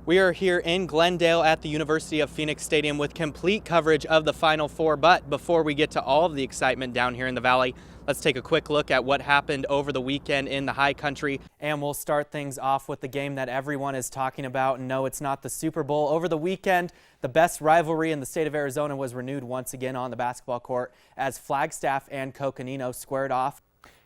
We are here in Glendale at the University of Phoenix Stadium with complete coverage of the Final Four. But before we get to all of the excitement down here in the Valley, let's take a quick look at what happened over the weekend in the High Country. And we'll start things off with the game that everyone is talking about. No, it's not the Super Bowl. Over the weekend, the best rivalry in the state of Arizona was renewed once again on the basketball court as Flagstaff and Coconino squared off.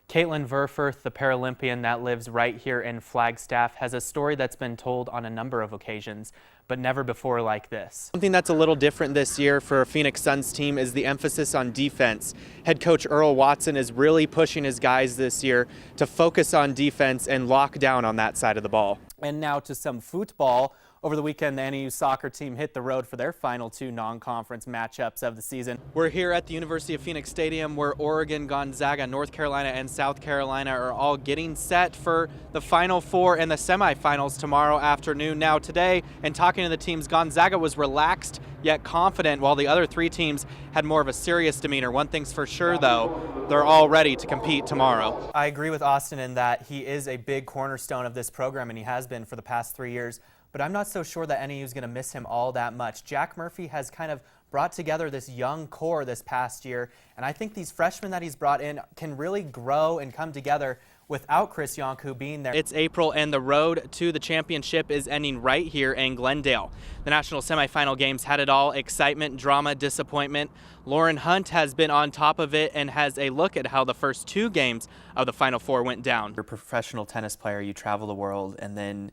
Caitlin Verfurth, the Paralympian that lives right here in Flagstaff, has a story that's been told on a number of occasions, but never before like this. Something that's a little different this year for a Phoenix Suns team is the emphasis on defense. Head coach Earl Watson is really pushing his guys this year to focus on defense and lock down on that side of the ball. And now to some football. Over the weekend, the NAU soccer team hit the road for their final two non-conference matchups of the season. We're here at the University of Phoenix Stadium where Oregon, Gonzaga, North Carolina, and South Carolina are all getting set for the Final Four and the semifinals tomorrow afternoon. Now today, in talking to the teams, Gonzaga was relaxed yet confident, while the other three teams had more of a serious demeanor. One thing's for sure, though, they're all ready to compete tomorrow. I agree with Austin in that he is a big cornerstone of this program, and he has been for the past 3 years. But I'm not so sure that NAU is going to miss him all that much. Jack Murphy has kind of brought together this young core this past year, and I think these freshmen that he's brought in can really grow and come together without Chris Yonku being there. It's April, and the road to the championship is ending right here in Glendale. The national semifinal games had it all: excitement, drama, disappointment. Lauren Hunt has been on top of it and has a look at how the first two games of the Final Four went down. You're a professional tennis player, you travel the world, and then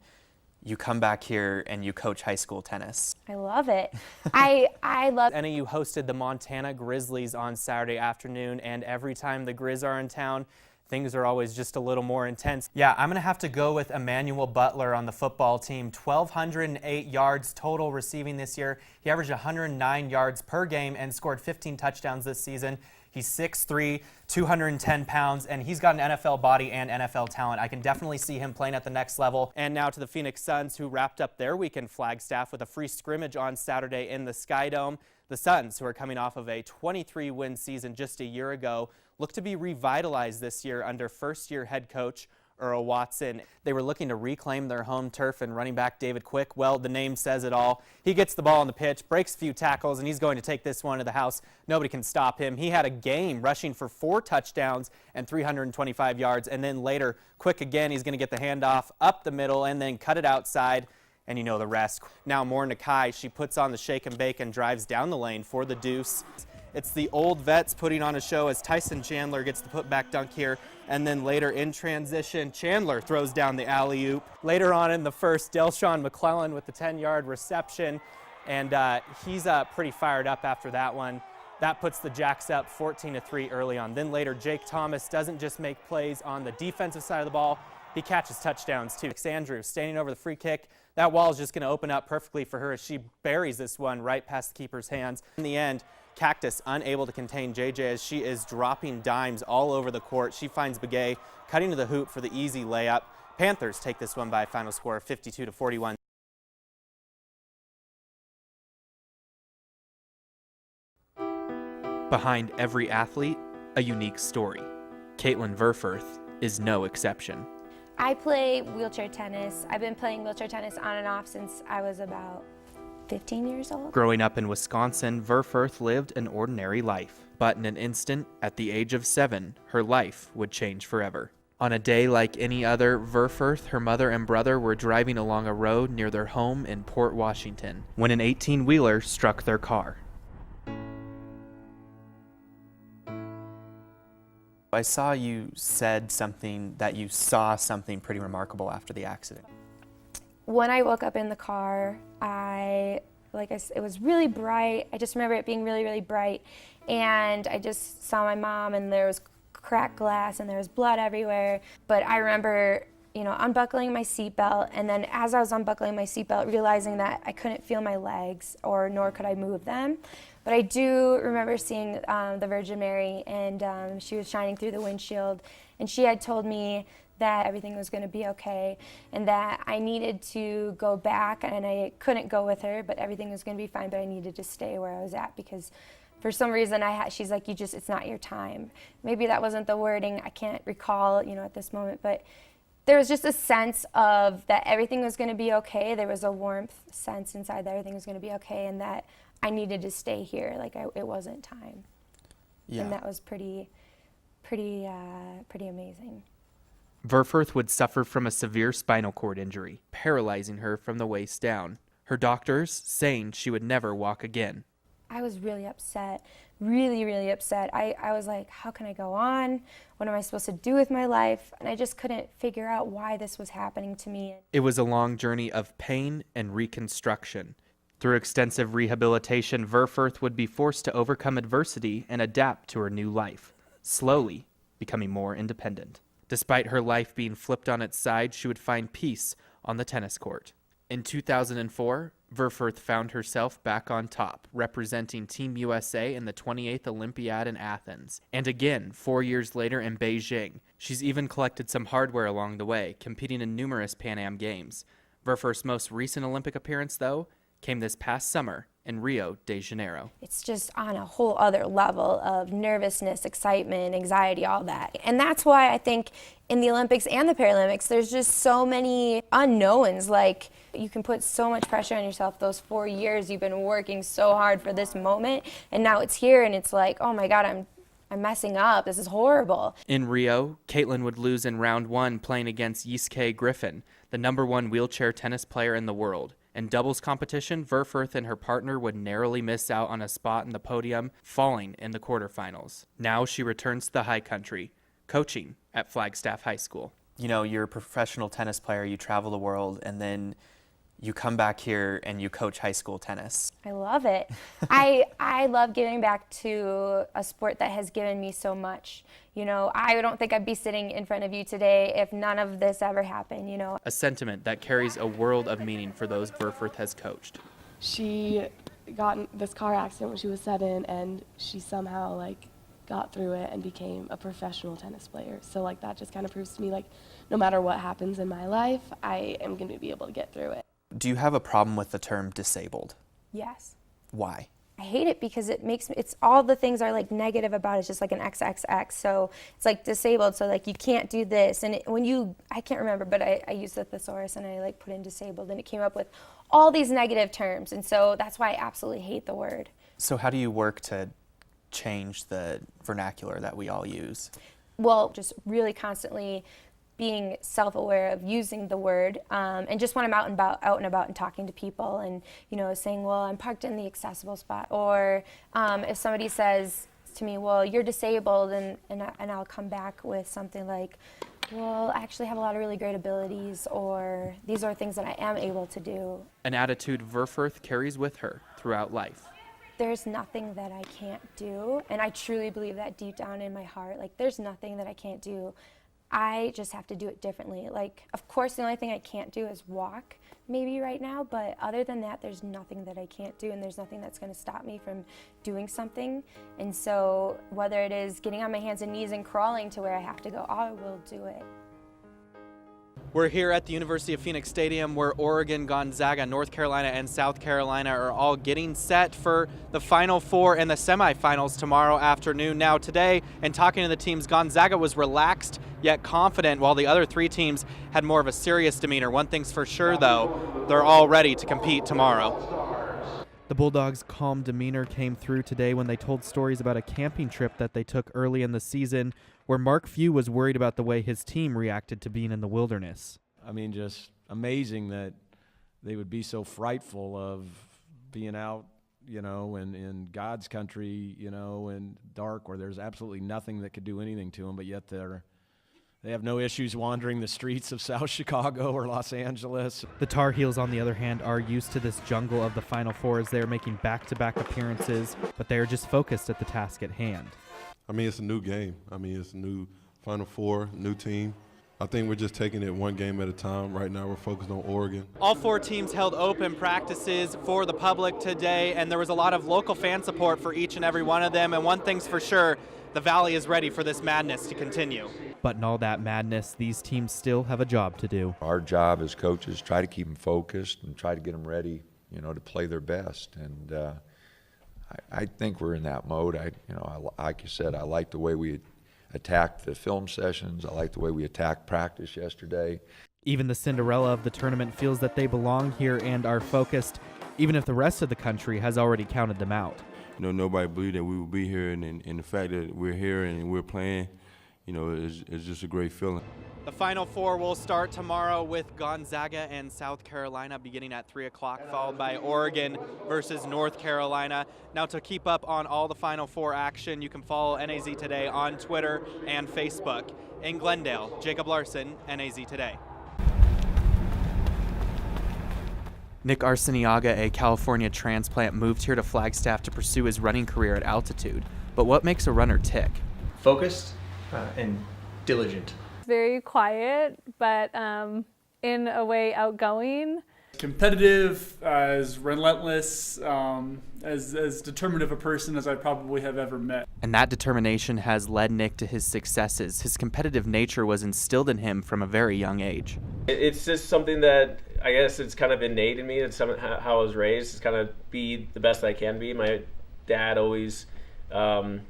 you come back here and you coach high school tennis. I love it. I love it. NAU hosted the Montana Grizzlies on Saturday afternoon, and every time the Grizz are in town, things are always just a little more intense. Yeah, I'm going to have to go with Emmanuel Butler on the football team. 1,208 yards total receiving this year. He averaged 109 yards per game and scored 15 touchdowns this season. He's 6'3", 210 pounds, and he's got an NFL body and NFL talent. I can definitely see him playing at the next level. And now to the Phoenix Suns, who wrapped up their week in Flagstaff with a free scrimmage on Saturday in the Sky Dome. The Suns, who are coming off of a 23-win season just a year ago, look to be revitalized this year under first-year head coach Earl Watson. They were looking to reclaim their home turf, and running back David Quick, well, the name says it all. He gets the ball on the pitch, breaks a few tackles, and he's going to take this one to the house. Nobody can stop him. He had a game rushing for 4 touchdowns and 325 yards, and then later, Quick again, he's going to get the handoff up the middle and then cut it outside. And you know the rest. Now Moore Nakai, she puts on the shake and bake and drives down the lane for the deuce. It's the old vets putting on a show as Tyson Chandler gets the putback dunk here. And then later in transition, Chandler throws down the alley-oop. Later on in the first, Delshawn McClellan with the 10-yard reception. And he's pretty fired up after that one. That puts the Jacks up 14-3 early on. Then later, Jake Thomas doesn't just make plays on the defensive side of the ball. He catches touchdowns too. Andrews standing over the free kick. That wall is just going to open up perfectly for her as she buries this one right past the keeper's hands. In the end, Cactus unable to contain JJ as she is dropping dimes all over the court. She finds Begay cutting to the hoop for the easy layup. Panthers take this one by a final score of 52-41. Behind every athlete, a unique story. Caitlin Verfurth is no exception. I play wheelchair tennis. I've been playing wheelchair tennis on and off since I was about 15 years old. Growing up in Wisconsin, Verfurth lived an ordinary life. But in an instant, at the age of 7, her life would change forever. On a day like any other, Verfurth, her mother, and brother were driving along a road near their home in Port Washington when an 18-wheeler struck their car. I saw you said something that you saw something pretty remarkable after the accident. When I woke up in the car, it was really bright. I just remember it being really, really bright. And I just saw my mom, and there was cracked glass and there was blood everywhere. But I remember, unbuckling my seatbelt, and then as I was unbuckling my seatbelt, realizing that I couldn't feel my legs nor could I move them. But I do remember seeing the Virgin Mary, and she was shining through the windshield, and she had told me that everything was going to be okay, and that I needed to go back, and I couldn't go with her, but everything was going to be fine, but I needed to stay where I was at because for some reason she's like, it's not your time. Maybe that wasn't the wording, I can't recall, at this moment, but there was just a sense of that everything was going to be okay. There was a warmth sense inside that everything was going to be okay, and that I needed to stay here. Like it wasn't time. Yeah. And that was pretty amazing. Verfurth would suffer from a severe spinal cord injury, paralyzing her from the waist down. Her doctors saying she would never walk again. I was really upset, really upset. I was like, how can I go on? What am I supposed to do with my life? And I just couldn't figure out why this was happening to me. It was a long journey of pain and reconstruction. Through extensive rehabilitation, Verfurth would be forced to overcome adversity and adapt to her new life, slowly becoming more independent. Despite her life being flipped on its side, she would find peace on the tennis court. In 2004, Verfurth found herself back on top, representing Team USA in the 28th Olympiad in Athens, and again 4 years later in Beijing. She's even collected some hardware along the way, competing in numerous Pan Am Games. Verfurth's most recent Olympic appearance, though, came this past summer in Rio de Janeiro. It's just on a whole other level of nervousness, excitement, anxiety, all that. And that's why I think in the Olympics and the Paralympics, there's just so many unknowns. Like, you can put so much pressure on yourself. Those 4 years you've been working so hard for this moment, and now it's here, and it's like, oh my God, I'm messing up. This is horrible. In Rio, Caitlin would lose in round one playing against Yiske Griffin, the #1 wheelchair tennis player in the world. In doubles competition, Verfurth and her partner would narrowly miss out on a spot in the podium, falling in the quarterfinals. Now she returns to the high country, coaching at Flagstaff High School. You know, you're a professional tennis player, you travel the world, and then you come back here and you coach high school tennis. I love it. I love giving back to a sport that has given me so much. You know, I don't think I'd be sitting in front of you today if none of this ever happened, you know. A sentiment that carries a world of meaning for those Verfurth has coached. She got in this car accident when she was 7, and she somehow got through it and became a professional tennis player. So that just kind of proves to me no matter what happens in my life, I am going to be able to get through it. Do you have a problem with the term disabled? Yes. Why? I hate it because it makes me, it's all the things are negative about it. It's just an XXX. So it's disabled. So you can't do this. And I can't remember, but I used the thesaurus and I put in disabled, and it came up with all these negative terms. And so that's why I absolutely hate the word. So how do you work to change the vernacular that we all use? Well, just really constantly being self-aware of using the word, and just when I'm out and about and talking to people, and saying, well, I'm parked in the accessible spot, or if somebody says to me, well, you're disabled, and I'll come back with something like, well, I actually have a lot of really great abilities, or these are things that I am able to do. An attitude Verfurth carries with her throughout life. There's nothing that I can't do, and I truly believe that deep down in my heart. There's nothing that I can't do. I just have to do it differently. Of course, the only thing I can't do is walk, maybe right now, but other than that, there's nothing that I can't do, and there's nothing that's going to stop me from doing something. And so whether it is getting on my hands and knees and crawling to where I have to go, I will do it. We're here at the University of Phoenix Stadium where Oregon, Gonzaga, North Carolina, and South Carolina are all getting set for the Final Four and the semifinals tomorrow afternoon. Now today, in talking to the teams, Gonzaga was relaxed yet confident, while the other three teams had more of a serious demeanor. One thing's for sure, though, they're all ready to compete tomorrow. The Bulldogs' calm demeanor came through today when they told stories about a camping trip that they took early in the season where Mark Few was worried about the way his team reacted to being in the wilderness. I mean, just amazing that they would be so frightful of being out, in God's country, in dark where there's absolutely nothing that could do anything to them, but yet they have no issues wandering the streets of South Chicago or Los Angeles. The Tar Heels, on the other hand, are used to this jungle of the Final Four as they are making back-to-back appearances, but they are just focused at the task at hand. I mean, it's a new game. It's a new Final Four, new team. I think we're just taking it one game at a time. Right now we're focused on Oregon. All four teams held open practices for the public today, and there was a lot of local fan support for each and every one of them. And one thing's for sure, the Valley is ready for this madness to continue. But in all that madness, these teams still have a job to do. Our job as coaches, try to keep them focused and try to get them ready, to play their best. And I think we're in that mode. Like you said, I like the way attacked the film sessions. I like the way we attacked practice yesterday. Even the Cinderella of the tournament feels that they belong here and are focused, even if the rest of the country has already counted them out. You know, nobody believed that we would be here, and the fact that we're here and we're playing, you know, is just a great feeling. The Final Four will start tomorrow with Gonzaga and South Carolina beginning at 3 o'clock, followed by Oregon versus North Carolina. Now, to keep up on all the Final Four action, you can follow NAZ Today on Twitter and Facebook. In Glendale, Jacob Larsen, NAZ Today. Nick Arciniaga, a California transplant, moved here to Flagstaff to pursue his running career at altitude. But what makes a runner tick? Focused and diligent. Very quiet, but in a way outgoing. Competitive, as relentless, as determined of a person as I probably have ever met. And that determination has led Nick to his successes. His competitive nature was instilled in him from a very young age. It's just something that I guess it's kind of innate in me. It's how I was raised. It's kind of be the best I can be. My dad always kind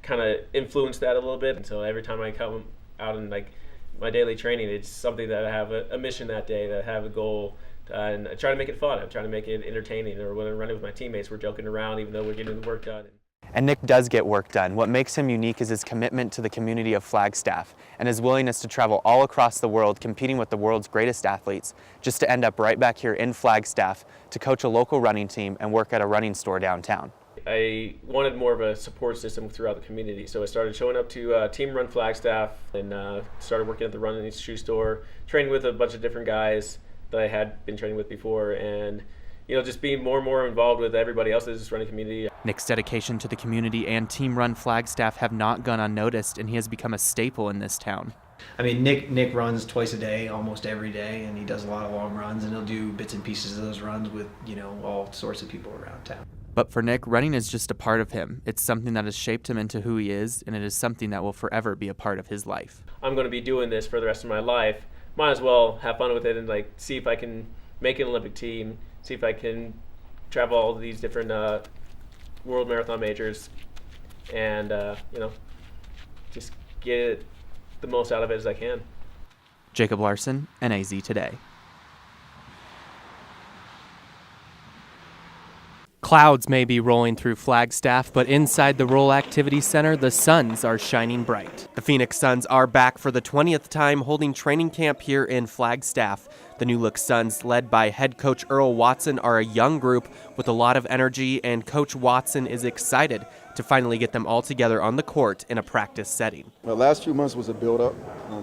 of influenced that a little bit. And so every time I come out in like my daily training, it's something that I have a mission that day, that I have a goal, and I try to make it fun. I try to make it entertaining. Or when I'm running with my teammates, we're joking around even though we're getting the work done. And Nick does get work done. What makes him unique is his commitment to the community of Flagstaff and his willingness to travel all across the world competing with the world's greatest athletes, just to end up right back here in Flagstaff to coach a local running team and work at a running store downtown. I wanted more of a support system throughout the community, so I started showing up to Team Run Flagstaff and started working at the running shoe store, training with a bunch of different guys that I had been training with before, and just being more and more involved with everybody else's running community. Nick's dedication to the community and Team Run Flagstaff have not gone unnoticed, and he has become a staple in this town. I mean, Nick runs twice a day, almost every day, and he does a lot of long runs, and he'll do bits and pieces of those runs with, all sorts of people around town. But for Nick, running is just a part of him. It's something that has shaped him into who he is, and it is something that will forever be a part of his life. I'm going to be doing this for the rest of my life. Might as well have fun with it and see if I can make an Olympic team, see if I can travel all these different world marathon majors, and just get the most out of it as I can. Jacob Larsen, NAZ Today. Clouds may be rolling through Flagstaff, but inside the Roll Activity Center, the suns are shining bright. The Phoenix Suns are back for the 20th time holding training camp here in Flagstaff. The New Look Suns, led by head coach Earl Watson, are a young group with a lot of energy, and Coach Watson is excited to finally get them all together on the court in a practice setting. The last few months was a build-up.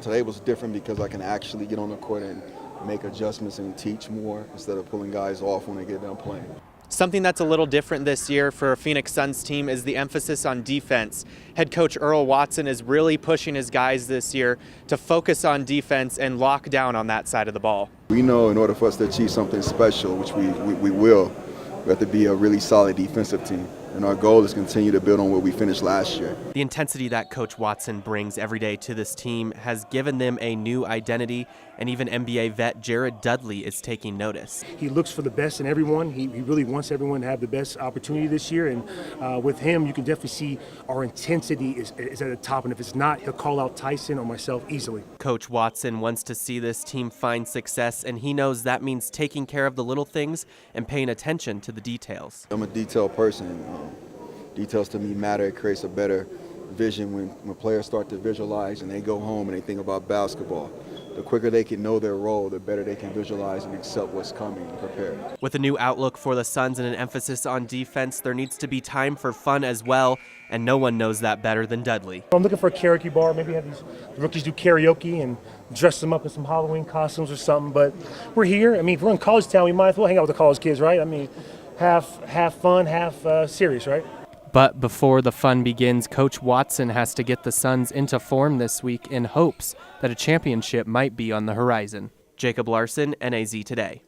Today was different because I can actually get on the court and make adjustments and teach more instead of pulling guys off when they get done playing. Something that's a little different this year for a Phoenix Suns team is the emphasis on defense. Head coach Earl Watson is really pushing his guys this year to focus on defense and lock down on that side of the ball. We know in order for us to achieve something special, which we will, we have to be a really solid defensive team. And our goal is to continue to build on what we finished last year. The intensity that Coach Watson brings every day to this team has given them a new identity, and even NBA vet Jared Dudley is taking notice. He looks for the best in everyone. He really wants everyone to have the best opportunity this year, and with him, you can definitely see our intensity is at the top, and if it's not, he'll call out Tyson or myself easily. Coach Watson wants to see this team find success, and he knows that means taking care of the little things and paying attention to the details. I'm a detailed person. Details to me matter. It creates a better vision when players start to visualize and they go home and they think about basketball. The quicker they can know their role, the better they can visualize and accept what's coming and prepare. With a new outlook for the Suns and an emphasis on defense, there needs to be time for fun as well, and no one knows that better than Dudley. I'm looking for a karaoke bar. Maybe have these rookies do karaoke and dress them up in some Halloween costumes or something. But we're here. I mean, if we're in college town, we might as well hang out with the college kids, right? I mean, half fun, half serious, right? But before the fun begins, Coach Watson has to get the Suns into form this week in hopes that a championship might be on the horizon. Jacob Larsen, NAZ Today.